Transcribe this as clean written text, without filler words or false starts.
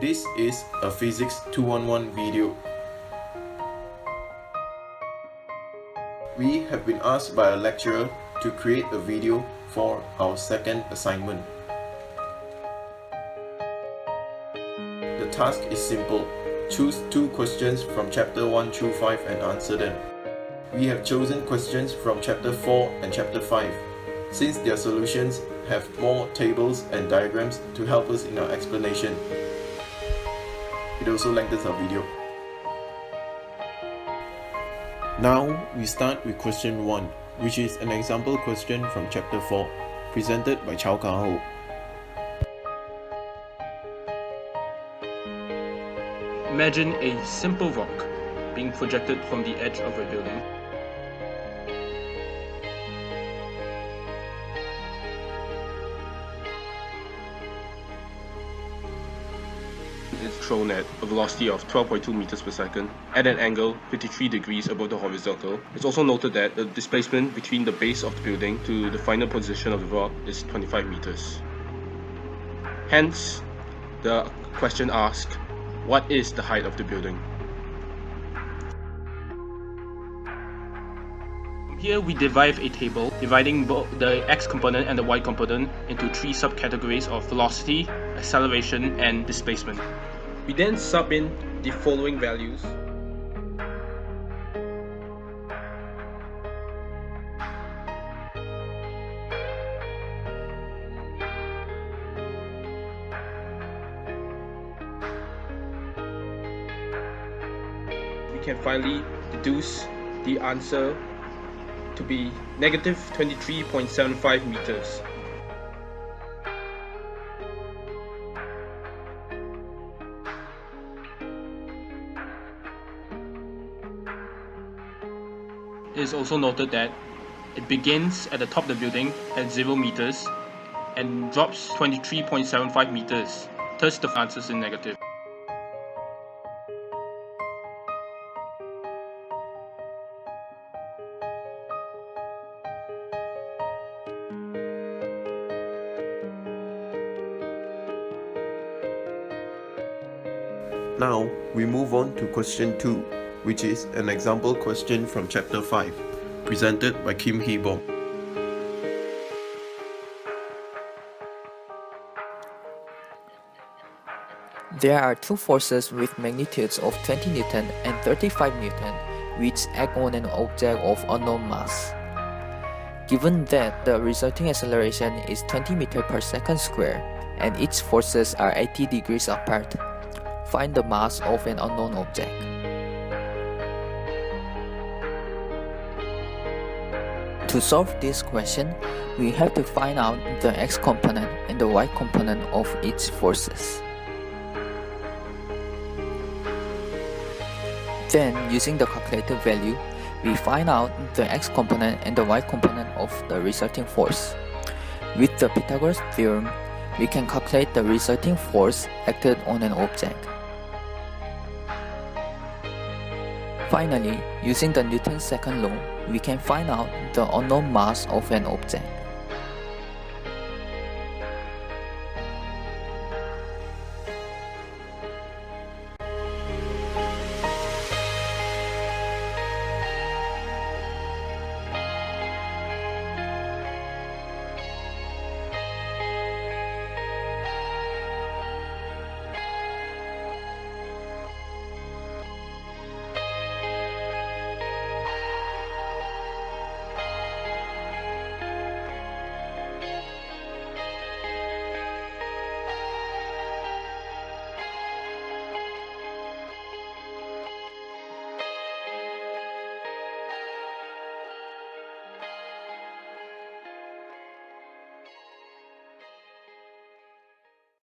This is a Physics 211 video. We have been asked by a lecturer to create a video for our second assignment. The task is simple. Choose 2 questions from chapter 1 through 5 and answer them. We have chosen questions from chapter 4 and chapter 5, since their solutions have more tables and diagrams to help us in our explanation. It also lengthens our video. Now we start with question 1, which is an example question from chapter 4, presented by Chow Kah Hoe. Imagine a simple rock being projected from the edge of a building. It's thrown at a velocity of 12.2 meters per second at an angle 53 degrees above the horizontal. It's also noted that the displacement between the base of the building to the final position of the rock is 25 meters. Hence, the question asks, what is the height of the building? Here we derive a table dividing both the x component and the y component into 3 subcategories of velocity, acceleration, and displacement. We then sub in the following values. We can finally deduce the answer to be negative 23.75 meters. It is also noted that it begins at the top of the building at 0 meters and drops 23.75 meters. Thus the answer is negative. Now we move on to question 2, which is an example question from chapter 5, presented by Hui Beom. There are 2 forces with magnitudes of 20 Newton and 35 Newton which act on an object of unknown mass. Given that the resulting acceleration is 20 meters per second square and each forces are 80 degrees apart, find the mass of an unknown object. To solve this question, we have to find out the x component and the y component of each forces. Then, using the calculated value, we find out the x component and the y component of the resulting force. With the Pythagoras theorem, we can calculate the resulting force acted on an object. Finally, using the Newton's second law, we can find out the unknown mass of an object.